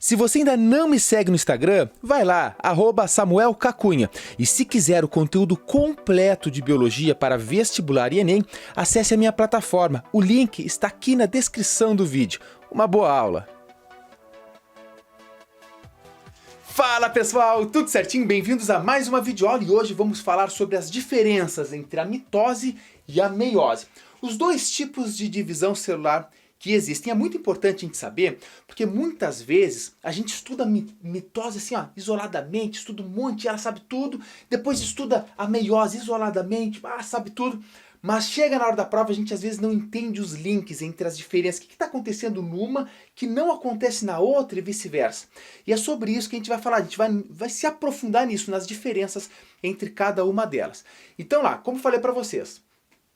Se você ainda não me segue no Instagram, vai lá, @SamuelCacunha. E se quiser o conteúdo completo de biologia para vestibular e Enem, acesse a minha plataforma. O link está aqui na descrição do vídeo. Uma boa aula! Fala pessoal, tudo certinho? Bem-vindos a mais uma videoaula e hoje vamos falar sobre as diferenças entre a mitose e a meiose. Os dois tipos de divisão celular que existem. É muito importante a gente saber, porque muitas vezes a gente estuda a mitose assim, ó, isoladamente, estuda um monte, ela sabe tudo, depois estuda a meiose isoladamente, sabe tudo, mas chega na hora da prova a gente às vezes não entende os links entre as diferenças, o que está acontecendo numa que não acontece na outra e vice-versa. E é sobre isso que a gente vai falar, a gente vai se aprofundar nisso, nas diferenças entre cada uma delas. Então lá, como falei para vocês,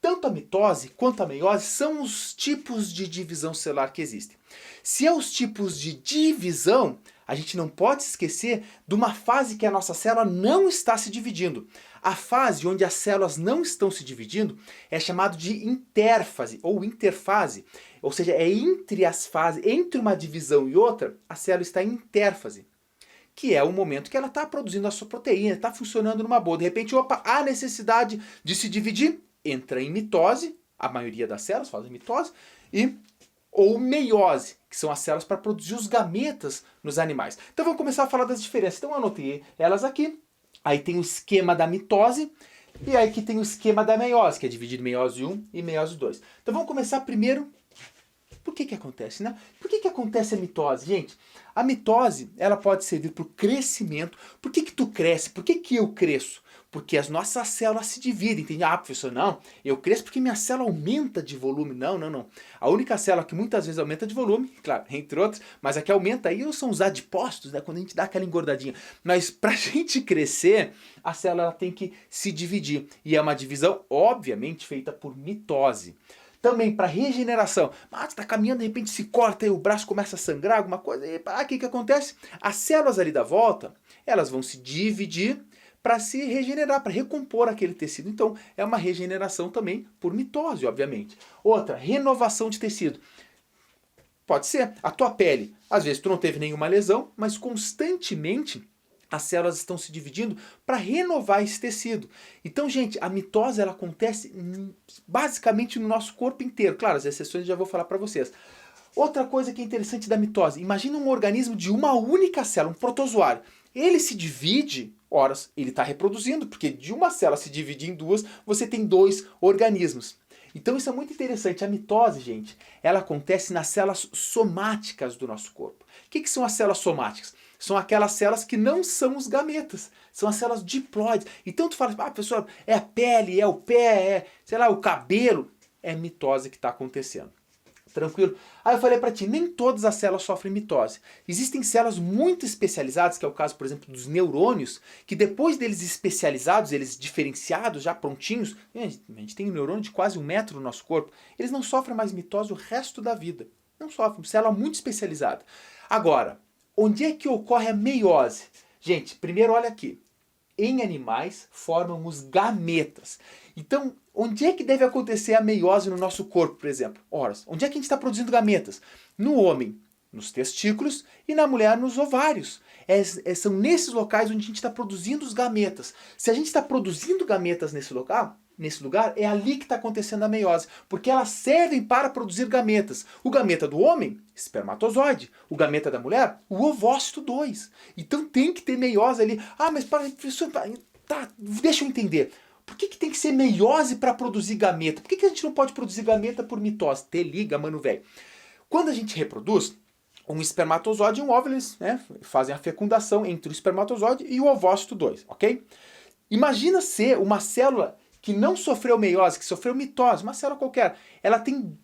tanto a mitose quanto a meiose são os tipos de divisão celular que existem. Se é os tipos de divisão, a gente não pode se esquecer de uma fase que a nossa célula não está se dividindo. A fase onde as células não estão se dividindo é chamado de intérfase ou interfase. Ou seja, é entre as fases, entre uma divisão e outra, a célula está em intérfase. Que é o momento que ela está produzindo a sua proteína, está funcionando numa boa. De repente, opa, há necessidade de se dividir, entra em mitose, a maioria das células fazem mitose, ou meiose, que são as células para produzir os gametas nos animais. Então vamos começar a falar das diferenças. Então eu anotei elas aqui. Aí tem o esquema da mitose, e aí aqui tem o esquema da meiose, que é dividido em meiose 1 e meiose 2. Então vamos começar primeiro. Por que acontece, né? Por que acontece a mitose, gente? A mitose, ela pode servir para o crescimento. Por que tu cresce? Por que eu cresço? Porque as nossas células se dividem, entende? Ah, professor, não, eu cresço porque minha célula aumenta de volume. Não. A única célula que muitas vezes aumenta de volume, claro, entre outras, mas a que aumenta aí são os adipócitos, né? Quando a gente dá aquela engordadinha. Mas pra gente crescer, a célula tem que se dividir. E é uma divisão, obviamente, feita por mitose. Também para regeneração. Você está caminhando, de repente se corta e o braço começa a sangrar, alguma coisa. E o que acontece? As células ali da volta, elas vão se dividir para se regenerar, para recompor aquele tecido. Então, é uma regeneração também por mitose, obviamente. Outra, renovação de tecido. Pode ser a tua pele. Às vezes tu não teve nenhuma lesão, mas constantemente as células estão se dividindo para renovar esse tecido. Então, gente, a mitose ela acontece basicamente no nosso corpo inteiro. Claro, as exceções eu já vou falar para vocês. Outra coisa que é interessante da mitose. Imagina um organismo de uma única célula, um protozoário. Ele se divide, horas, ele está reproduzindo, porque de uma célula se dividir em duas, você tem dois organismos. Então isso é muito interessante. A mitose, gente, ela acontece nas células somáticas do nosso corpo. O que são as células somáticas? São aquelas células que não são os gametas. São as células diploides. Então tu fala, professor, é a pele, é o pé, é, sei lá, o cabelo. É mitose que está acontecendo. Tranquilo? Aí eu falei para ti, nem todas as células sofrem mitose. Existem células muito especializadas, que é o caso, por exemplo, dos neurônios, que depois deles especializados, eles diferenciados, já prontinhos, a gente tem um neurônio de quase 1 metro no nosso corpo, eles não sofrem mais mitose o resto da vida. Não sofrem, célula muito especializada. Agora, onde é que ocorre a meiose? Gente, primeiro olha aqui. Em animais formam os gametas. Então, onde é que deve acontecer a meiose no nosso corpo, por exemplo? Ora, onde é que a gente está produzindo gametas? No homem, nos testículos, e na mulher, nos ovários. São nesses locais onde a gente está produzindo os gametas. Se a gente está produzindo gametas nesse lugar, é ali que está acontecendo a meiose, porque elas servem para produzir gametas. O gameta do homem, espermatozoide. O gameta da mulher, o ovócito 2. Então tem que ter meiose ali. Mas professor, tá, deixa eu entender. Por que tem que ser meiose para produzir gameta? Por que a gente não pode produzir gameta por mitose? Te liga, mano velho. Quando a gente reproduz, um espermatozoide e um óvulo, eles fazem a fecundação entre o espermatozoide e o ovócito 2, ok? Imagina ser uma célula que não sofreu meiose, que sofreu mitose, uma célula qualquer. Ela tem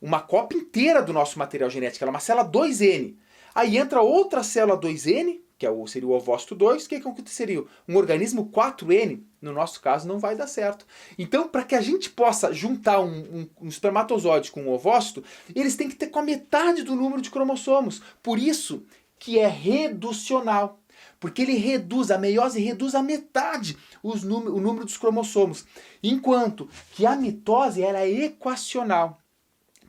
uma cópia inteira do nosso material genético, ela é uma célula 2N. Aí entra outra célula 2N, que seria o ovócito 2, o que aconteceria? Um organismo 4N, no nosso caso, não vai dar certo. Então, para que a gente possa juntar um espermatozoide com um ovócito, eles têm que ter com a metade do número de cromossomos. Por isso que é reducional. Porque ele reduz, a meiose reduz a metade o número dos cromossomos. Enquanto que a mitose ela é equacional.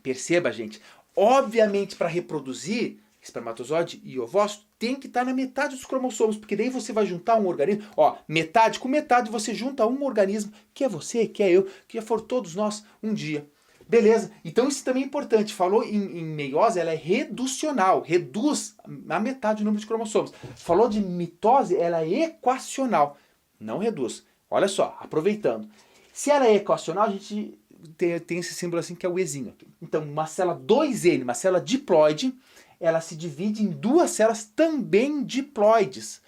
Perceba, gente, obviamente para reproduzir, espermatozoide e ovócito, tem que estar na metade dos cromossomos, porque daí você vai juntar um organismo, ó, metade com metade você junta um organismo, que é você, que é eu, que já foram todos nós um dia. Beleza, então isso também é importante. Falou em meiose, ela é reducional, reduz a metade o número de cromossomos. Falou de mitose, ela é equacional, não reduz. Olha só, aproveitando. Se ela é equacional, a gente tem esse símbolo assim que é o Ezinho aqui. Então, uma célula 2N, uma célula diploide, ela se divide em duas células também diploides,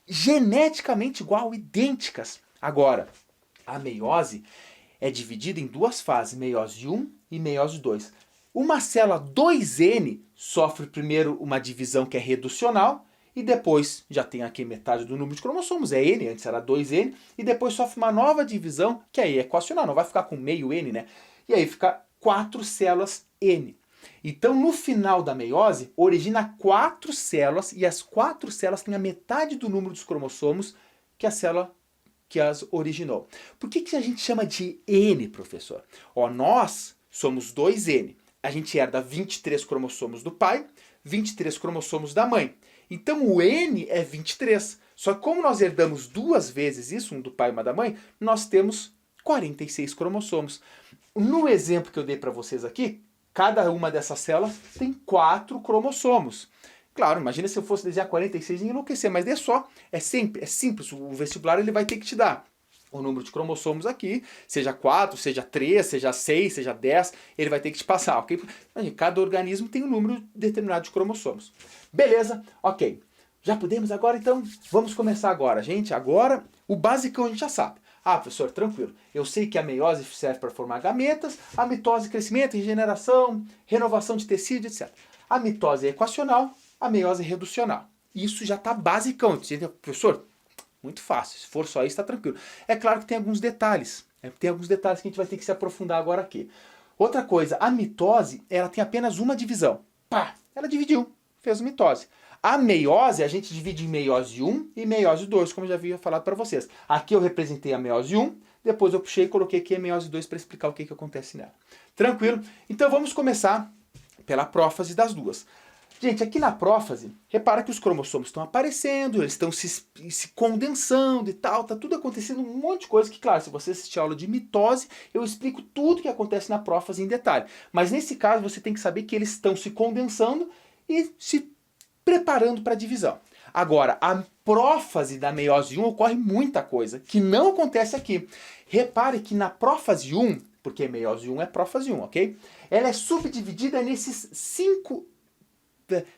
geneticamente igual, idênticas. Agora, a meiose é dividida em duas fases, meiose 1 e meiose 2. Uma célula 2N sofre primeiro uma divisão que é reducional, e depois já tem aqui metade do número de cromossomos, é N, antes era 2N, e depois sofre uma nova divisão, que aí é equacional, não vai ficar com meio N, né? E aí fica 4 células N. Então, no final da meiose, origina 4 células, e as 4 células têm a metade do número dos cromossomos que a célula que as originou. Por que a gente chama de N, professor? Ó, nós somos 2N. A gente herda 23 cromossomos do pai, 23 cromossomos da mãe. Então o N é 23. Só que como nós herdamos duas vezes isso, um do pai e uma da mãe, nós temos 46 cromossomos. No exemplo que eu dei para vocês aqui, cada uma dessas células tem 4 cromossomos. Claro, imagina se eu fosse desenhar 46 e enlouquecer, mas é só, é simples, o vestibular ele vai ter que te dar o número de cromossomos aqui, seja 4, seja 3, seja 6, seja 10, ele vai ter que te passar, ok? Cada organismo tem um número determinado de cromossomos. Beleza, ok. Já podemos agora, então, vamos começar agora, gente. Agora, o basicão a gente já sabe. Ah, professor, tranquilo. Eu sei que a meiose serve para formar gametas, a mitose, crescimento, regeneração, renovação de tecido, etc. A mitose é equacional, a meiose é reducional. Isso já está basicão. Professor, muito fácil. Se for só isso, está tranquilo. É claro que tem alguns detalhes. Tem alguns detalhes que a gente vai ter que se aprofundar agora aqui. Outra coisa, a mitose, ela tem apenas uma divisão. Pá, ela dividiu, fez mitose. A meiose, a gente divide em meiose 1 e meiose 2, como eu já havia falado para vocês. Aqui eu representei a meiose 1, depois eu puxei e coloquei aqui a meiose 2 para explicar o que acontece nela. Tranquilo? Então vamos começar pela prófase das duas. Gente, aqui na prófase, repara que os cromossomos estão aparecendo, eles estão se condensando e tal, tá tudo acontecendo, um monte de coisa que, claro, se você assistir a aula de mitose, eu explico tudo que acontece na prófase em detalhe. Mas nesse caso, você tem que saber que eles estão se condensando e se preparando para a divisão. Agora, a prófase da meiose 1 ocorre muita coisa, que não acontece aqui. Repare que na prófase 1, porque meiose 1 é prófase 1, ok? Ela é subdividida nesses 5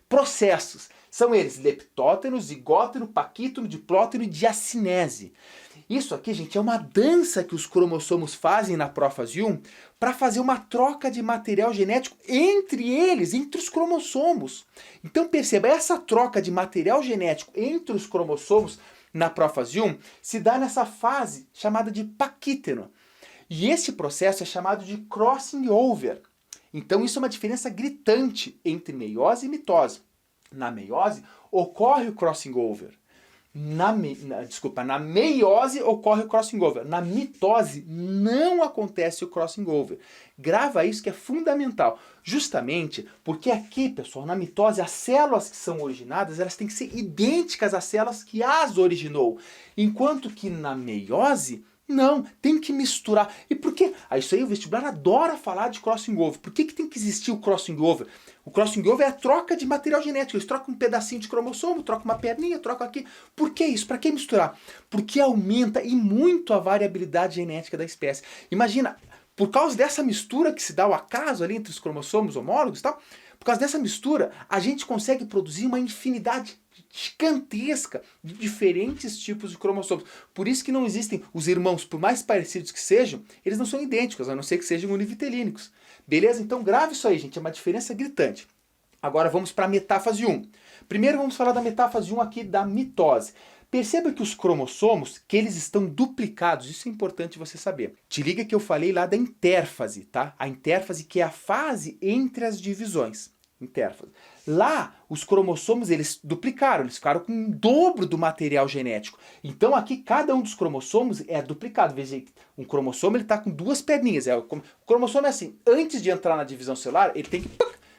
processos. São eles leptóteno, zigóteno, paquítono, diplóteno e diacinese. Isso aqui, gente, é uma dança que os cromossomos fazem na prófase 1 para fazer uma troca de material genético entre eles, entre os cromossomos. Então perceba, essa troca de material genético entre os cromossomos na prófase 1 se dá nessa fase chamada de paquítono. E esse processo é chamado de crossing over. Então isso é uma diferença gritante entre meiose e mitose. Na meiose ocorre o crossing over. Na meiose ocorre o crossing over. Na mitose não acontece o crossing over. Grava isso que é fundamental. Justamente porque aqui, pessoal, na mitose, as células que são originadas, elas têm que ser idênticas às células que as originou. Enquanto que na meiose, não, tem que misturar. E por quê? Isso aí o vestibular adora falar de crossing over. Por que tem que existir o crossing over? O crossing over é a troca de material genético. Eles trocam um pedacinho de cromossomo, trocam uma perninha, trocam aqui. Por que isso? Para que misturar? Porque aumenta e muito a variabilidade genética da espécie. Imagina, por causa dessa mistura que se dá ao acaso ali entre os cromossomos homólogos e tal, por causa dessa mistura, a gente consegue produzir uma infinidade gigantesca de diferentes tipos de cromossomos. Por isso que não existem os irmãos, por mais parecidos que sejam, eles não são idênticos, a não ser que sejam univitelínicos. Beleza? Então grave isso aí, gente, é uma diferença gritante. Agora vamos para a metáfase 1. Primeiro vamos falar da metáfase 1 aqui da mitose. Perceba que os cromossomos, que eles estão duplicados, isso é importante você saber. Te liga que eu falei lá da intérfase, tá? A intérfase que é a fase entre as divisões. Intérfase. Lá, os cromossomos, eles duplicaram, eles ficaram com o dobro do material genético. Então aqui, cada um dos cromossomos é duplicado. Veja, um cromossomo ele está com duas perninhas. O cromossomo é assim, antes de entrar na divisão celular, ele tem que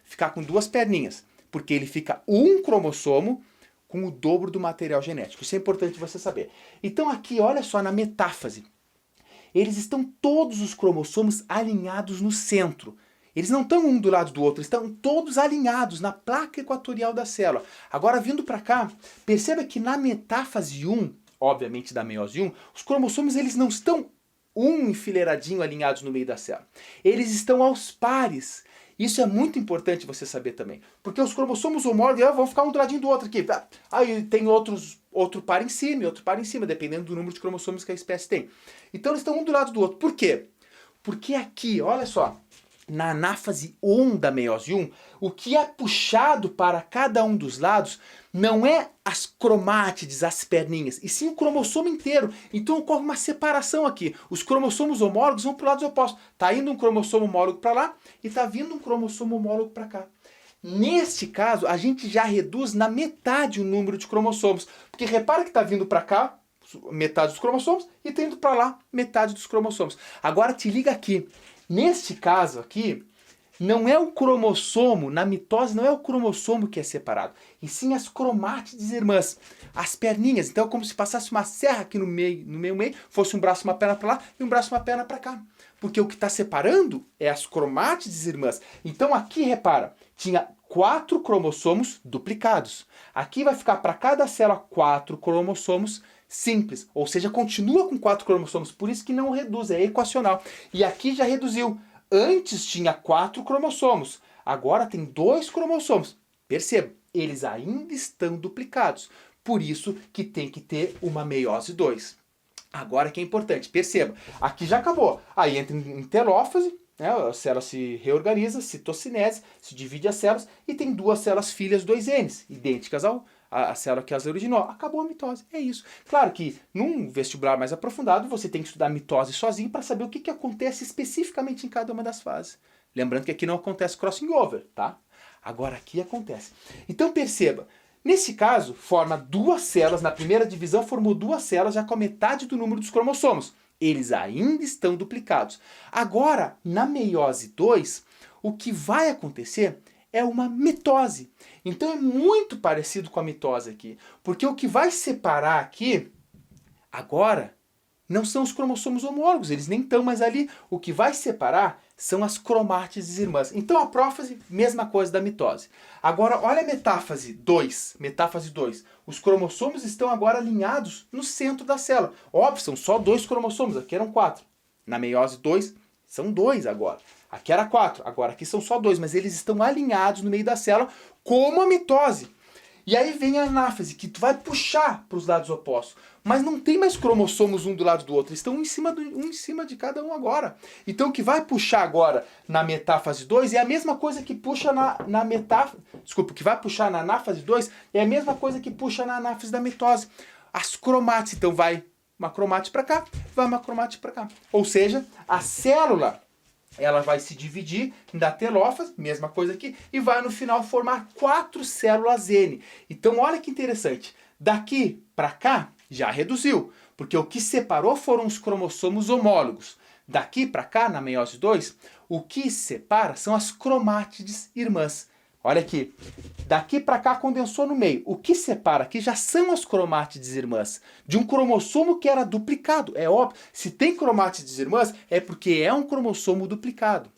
ficar com duas perninhas. Porque ele fica um cromossomo com o dobro do material genético. Isso é importante você saber. Então aqui, olha só, na metáfase, eles estão todos os cromossomos alinhados no centro. Eles não estão um do lado do outro, estão todos alinhados na placa equatorial da célula. Agora, vindo para cá, perceba que na metáfase 1, obviamente da meiose 1, os cromossomos eles não estão enfileiradinho alinhados no meio da célula. Eles estão aos pares. Isso é muito importante você saber também. Porque os cromossomos homólogos vão ficar um do ladinho do outro aqui. Aí tem outro par em cima e outro par em cima, dependendo do número de cromossomos que a espécie tem. Então eles estão um do lado do outro. Por quê? Porque aqui, olha só, na anáfase 1 da meiose 1, o que é puxado para cada um dos lados não é as cromátides, as perninhas, e sim o cromossomo inteiro. Então ocorre uma separação aqui. Os cromossomos homólogos vão para os lados opostos. Está indo um cromossomo homólogo para lá e está vindo um cromossomo homólogo para cá. Neste caso, a gente já reduz na metade o número de cromossomos. Porque repara que está vindo para cá metade dos cromossomos e está indo para lá metade dos cromossomos. Agora te liga aqui. Neste caso aqui, não é o cromossomo, na mitose não é o cromossomo que é separado, e sim as cromátides irmãs, as perninhas. Então é como se passasse uma serra aqui no meio, fosse um braço e uma perna para lá e um braço e uma perna para cá. Porque o que está separando é as cromátides irmãs. Então aqui, repara, tinha 4 cromossomos duplicados. Aqui vai ficar para cada célula 4 cromossomos simples, ou seja, continua com 4 cromossomos, por isso que não reduz, é equacional. E aqui já reduziu. Antes tinha 4 cromossomos, agora tem 2 cromossomos. Perceba, eles ainda estão duplicados, por isso que tem que ter uma meiose 2. Agora que é importante, perceba, aqui já acabou. Aí entra em telófase, né, a célula se reorganiza, citocinese, se divide as células e tem 2 células filhas 2Ns, idênticas a célula que as originou. Acabou a mitose, é isso. Claro que num vestibular mais aprofundado você tem que estudar mitose sozinho para saber o que acontece especificamente em cada uma das fases. Lembrando que aqui não acontece crossing over, tá? Agora aqui acontece. Então perceba, nesse caso forma 2 células, na primeira divisão formou 2 células já com a metade do número dos cromossomos. Eles ainda estão duplicados. Agora, na meiose 2, o que vai acontecer é uma mitose. Então é muito parecido com a mitose aqui. Porque o que vai separar aqui, agora, não são os cromossomos homólogos. Eles nem estão mais ali. O que vai separar são as cromátides irmãs. Então a prófase, mesma coisa da mitose. Agora, olha a metáfase 2. Metáfase 2. Os cromossomos estão agora alinhados no centro da célula. Óbvio, são só 2 cromossomos. Aqui eram 4. Na meiose 2, são 2 agora. Aqui era 4, agora aqui são só 2, mas eles estão alinhados no meio da célula como a mitose. E aí vem a anáfase, que tu vai puxar para os lados opostos. Mas não tem mais cromossomos um do lado do outro, eles estão um em cima de cada um agora. Então o que vai puxar agora na metáfase 2 é a mesma coisa que puxa na metáfase... Desculpa, o que vai puxar na anáfase 2 é a mesma coisa que puxa na anáfase da mitose. As cromátides, então vai uma cromátide para cá, vai uma cromátide para cá. Ou seja, a célula... ela vai se dividir da telófase, mesma coisa aqui, e vai no final formar 4 células N. Então olha que interessante, daqui para cá já reduziu, porque o que separou foram os cromossomos homólogos. Daqui para cá, na meiose 2, o que separa são as cromátides irmãs. Olha aqui, daqui para cá condensou no meio. O que separa aqui já são as cromátides irmãs, de um cromossomo que era duplicado. É óbvio, se tem cromátides irmãs, é porque é um cromossomo duplicado.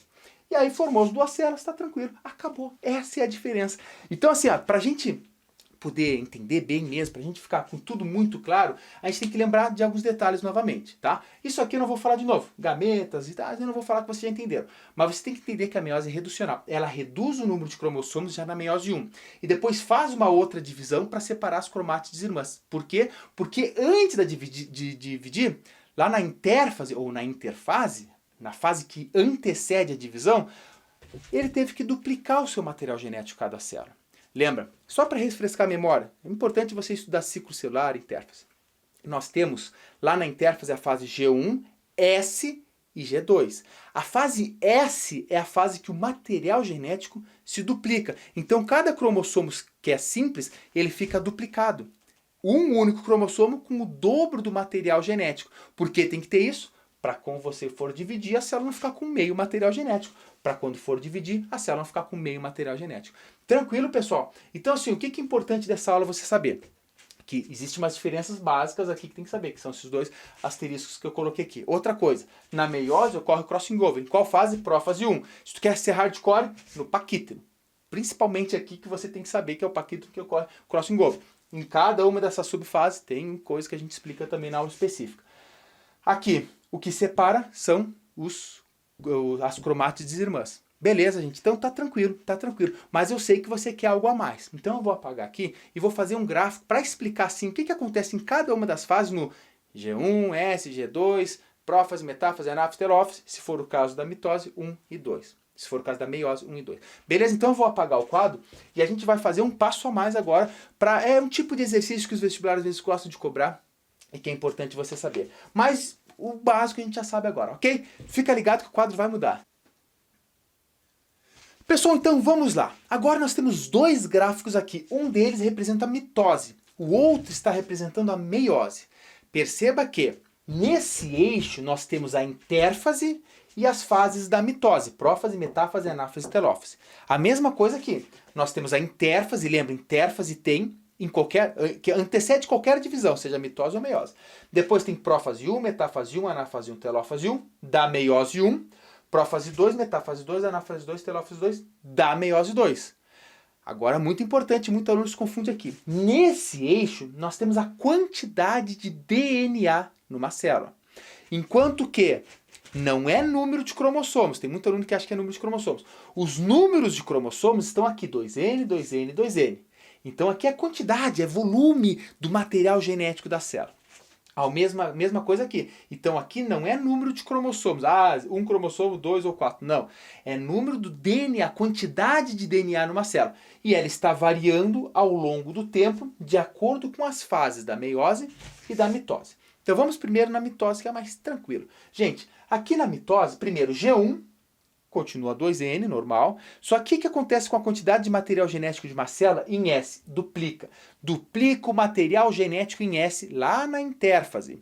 E aí formou as 2 células, está tranquilo, acabou. Essa é a diferença. Então assim, para a gente poder entender bem mesmo, para a gente ficar com tudo muito claro, a gente tem que lembrar de alguns detalhes novamente, tá? Isso aqui eu não vou falar de novo, gametas e tal, eu não vou falar que vocês já entenderam. Mas você tem que entender que a meiose é reducional. Ela reduz o número de cromossomos já na meiose 1. E depois faz uma outra divisão para separar as cromátides irmãs. Por quê? Porque antes de dividir, lá na intérfase ou na interfase, na fase que antecede a divisão, ele teve que duplicar o seu material genético cada célula. Lembra? Só para refrescar a memória, é importante você estudar ciclo celular e intérfase. Nós temos lá na intérfase a fase G1, S e G2. A fase S é a fase que o material genético se duplica. Então cada cromossomo que é simples, ele fica duplicado. Um único cromossomo com o dobro do material genético. Por que tem que ter isso? para quando você for dividir, a célula não ficar com meio material genético. Para quando for dividir, a célula não ficar com meio material genético. Tranquilo, pessoal? Então, assim, o que é importante dessa aula você saber? Que existem umas diferenças básicas aqui que tem que saber, que são esses dois asteriscos que eu coloquei aqui. Outra coisa, na meiose ocorre crossing over. Em qual fase? Prófase 1. Se tu quer ser hardcore, no paquítero. Principalmente aqui que você tem que saber que é o paquítero que ocorre crossing over. Em cada uma dessas subfases tem coisa que a gente explica também na aula específica. Aqui, o que separa são as cromátides irmãs. Beleza, gente? Então tá tranquilo, tá tranquilo. Mas eu sei que você quer algo a mais. Então eu vou apagar aqui e vou fazer um gráfico para explicar assim o que acontece em cada uma das fases no G1, S, G2, prófase, metáfase, anáfase, telófase, se for o caso da mitose, 1 e 2. Se for o caso da meiose, 1 e 2. Beleza? Então eu vou apagar o quadro e a gente vai fazer um passo a mais agora. É um tipo de exercício que os vestibulares às vezes gostam de cobrar e que é importante você saber. Mas o básico a gente já sabe agora, ok? Fica ligado que o quadro vai mudar. Pessoal, então vamos lá. Agora nós temos dois gráficos aqui. Um deles representa a mitose, o outro está representando a meiose. Perceba que nesse eixo nós temos a intérfase e as fases da mitose, prófase, metáfase, anáfase e telófase. A mesma coisa aqui. Nós temos a intérfase, lembra, intérfase tem que antecede qualquer divisão, seja mitose ou meiose. Depois tem prófase 1, metáfase 1, anáfase 1, telófase 1, da meiose 1. Prófase 2, metáfase 2, anáfase 2, telófase 2, da meiose 2. Agora, muito importante, muitos alunos se confundem aqui. Nesse eixo, nós temos a quantidade de DNA numa célula. Enquanto que não é número de cromossomos. Tem muito aluno que acha que é número de cromossomos. Os números de cromossomos estão aqui, 2N, 2N, 2N. Então aqui é a quantidade, é volume do material genético da célula. A mesma coisa aqui. Então aqui não é número de cromossomos. Um cromossomo, 2 ou 4. Não. É número do DNA, quantidade de DNA numa célula. E ela está variando ao longo do tempo de acordo com as fases da meiose e da mitose. Então vamos primeiro na mitose, que é mais tranquilo. Gente, aqui na mitose, primeiro G1, continua 2N, normal. Só que o que acontece com a quantidade de material genético de uma célula em S? Duplica. Duplica o material genético em S lá na intérfase.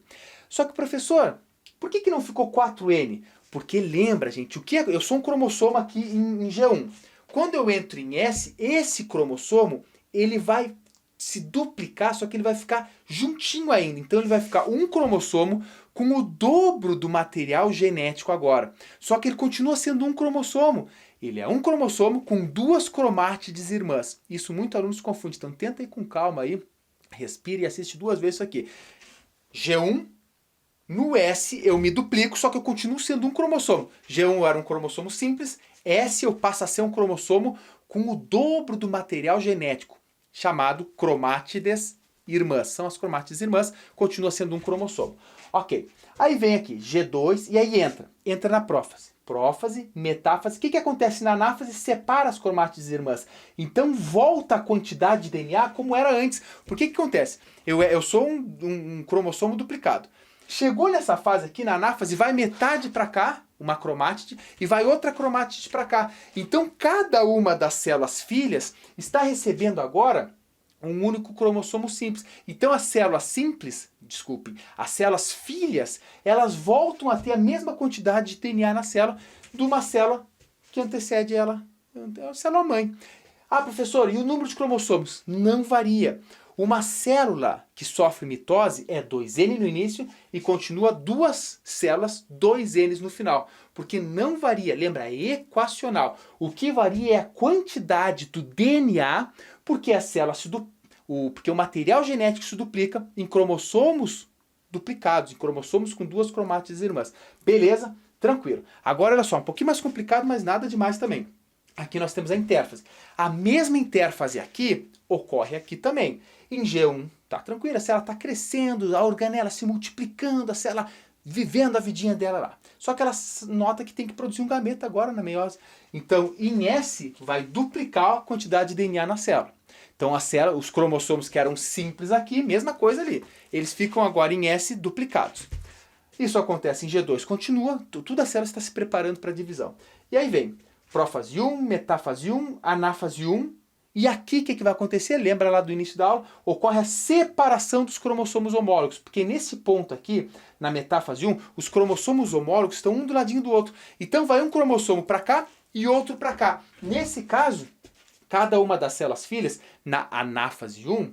Só que, professor, por que não ficou 4N? Porque lembra, gente, eu sou um cromossomo aqui em G1. Quando eu entro em S, esse cromossomo, ele vai se duplicar, só que ele vai ficar juntinho ainda. Então ele vai ficar um cromossomo com o dobro do material genético agora. Só que ele continua sendo um cromossomo. Ele é um cromossomo com duas cromátides irmãs. Isso muito alunos se confunde. Então tenta ir com calma aí, respira e assiste 2 vezes isso aqui. G1, no S eu me duplico, só que eu continuo sendo um cromossomo. G1 era um cromossomo simples, S eu passo a ser um cromossomo com o dobro do material genético, chamado cromátides irmãs. São as cromátides irmãs, continua sendo um cromossomo. Ok, aí vem aqui G2 e aí entra na prófase. Prófase, metáfase. O que acontece na anáfase? Separa as cromátides irmãs. Então volta a quantidade de DNA como era antes. Por que acontece? Eu sou um cromossomo duplicado. Chegou nessa fase aqui, na anáfase, vai metade para cá, uma cromátide, e vai outra cromátide para cá. Então cada uma das células filhas está recebendo agora um único cromossomo simples. Então as células as células filhas, elas voltam a ter a mesma quantidade de DNA na célula de uma célula que antecede ela, a célula mãe. Ah, professor, e o número de cromossomos? Não varia. Uma célula que sofre mitose é 2N no início e continua 2 células, 2Ns no final. Porque não varia, lembra, é equacional. O que varia é a quantidade do DNA, porque a célula porque o material genético se duplica em cromossomos duplicados, em cromossomos com 2 cromátides irmãs. Beleza? Tranquilo. Agora, olha só, um pouquinho mais complicado, mas nada demais também. Aqui nós temos a intérfase. A mesma intérfase aqui ocorre aqui também. Em G1, tá tranquilo, a célula está crescendo, a organela se multiplicando, a célula vivendo a vidinha dela lá. Só que ela nota que tem que produzir um gameta agora na meiose. Então, em S, vai duplicar a quantidade de DNA na célula. Então, os cromossomos que eram simples aqui, mesma coisa ali. Eles ficam agora em S duplicados. Isso acontece em G2, continua, toda a célula está se preparando para a divisão. E aí vem prófase 1, metáfase 1, anáfase 1, E aqui o que vai acontecer? Lembra lá do início da aula? Ocorre a separação dos cromossomos homólogos, porque nesse ponto aqui, na metáfase 1, os cromossomos homólogos estão um do ladinho do outro. Então vai um cromossomo para cá e outro para cá. Nesse caso, cada uma das células filhas, na anáfase 1,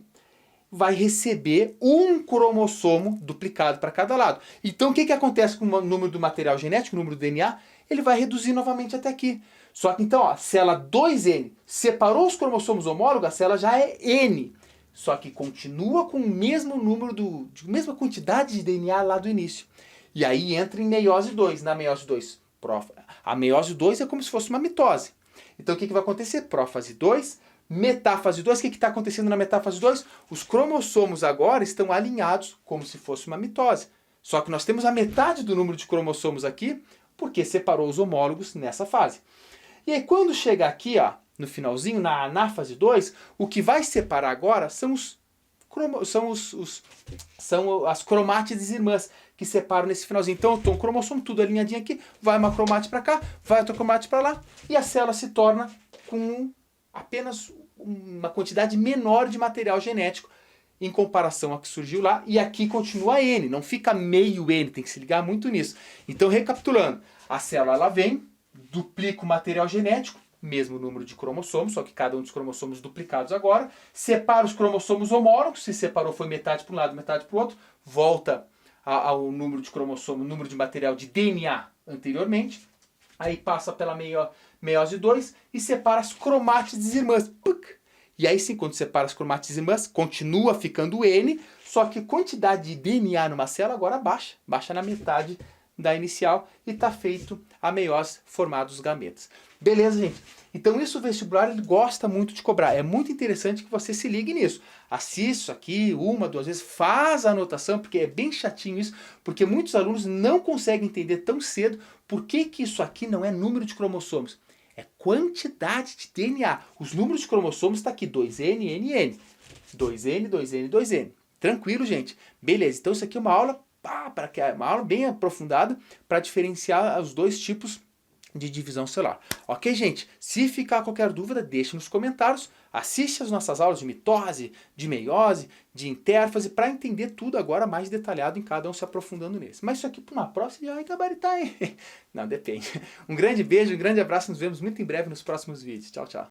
vai receber um cromossomo duplicado para cada lado. Então o que acontece com o número do material genético, o número do DNA? Ele vai reduzir novamente até aqui. Só que então, ó, célula 2N separou os cromossomos homólogos, a célula já é N. Só que continua com o mesmo número, mesma quantidade de DNA lá do início. E aí entra em meiose 2. Na meiose 2, a meiose 2 é como se fosse uma mitose. Então o que vai acontecer? Prófase 2, metáfase 2. O que está acontecendo na metáfase 2? Os cromossomos agora estão alinhados como se fosse uma mitose. Só que nós temos a metade do número de cromossomos aqui, porque separou os homólogos nessa fase. E aí quando chega aqui, ó, no finalzinho, na anáfase 2, o que vai separar agora são as cromátides irmãs que separam nesse finalzinho. Então eu estou um cromossomo tudo alinhadinho aqui, vai uma cromátide para cá, vai outra cromátide para lá, e a célula se torna com apenas uma quantidade menor de material genético em comparação ao que surgiu lá, e aqui continua N, não fica meio N, tem que se ligar muito nisso. Então recapitulando, a célula ela vem, duplica o material genético, mesmo número de cromossomos, só que cada um dos cromossomos duplicados agora, separa os cromossomos homólogos, se separou foi metade para um lado, metade para o outro, volta ao número de cromossomos, número de material de DNA anteriormente, aí passa pela meiose 2 e separa as cromátides irmãs. E aí sim, quando separa as cromátides irmãs, continua ficando N, só que a quantidade de DNA numa célula agora baixa na metade da inicial e está feito a meiose, formados os gametas. Beleza, gente? Então isso o vestibular ele gosta muito de cobrar. É muito interessante que você se ligue nisso. Assiste isso aqui uma, duas vezes, faz a anotação, porque é bem chatinho isso, porque muitos alunos não conseguem entender tão cedo por que isso aqui não é número de cromossomos. É quantidade de DNA. Os números de cromossomos estão aqui, 2N, N, N. 2N, 2N, 2N. Tranquilo, gente? Beleza, então isso aqui é uma aula uma aula bem aprofundada para diferenciar os dois tipos de divisão celular. Ok, gente? Se ficar qualquer dúvida, deixe nos comentários. Assiste as nossas aulas de mitose, de meiose, de intérfase, para entender tudo agora mais detalhado em cada um se aprofundando nesse. Mas isso aqui para uma próxima já vai gabaritar, hein? Não, depende. Um grande beijo, um grande abraço. Nos vemos muito em breve nos próximos vídeos. Tchau, tchau.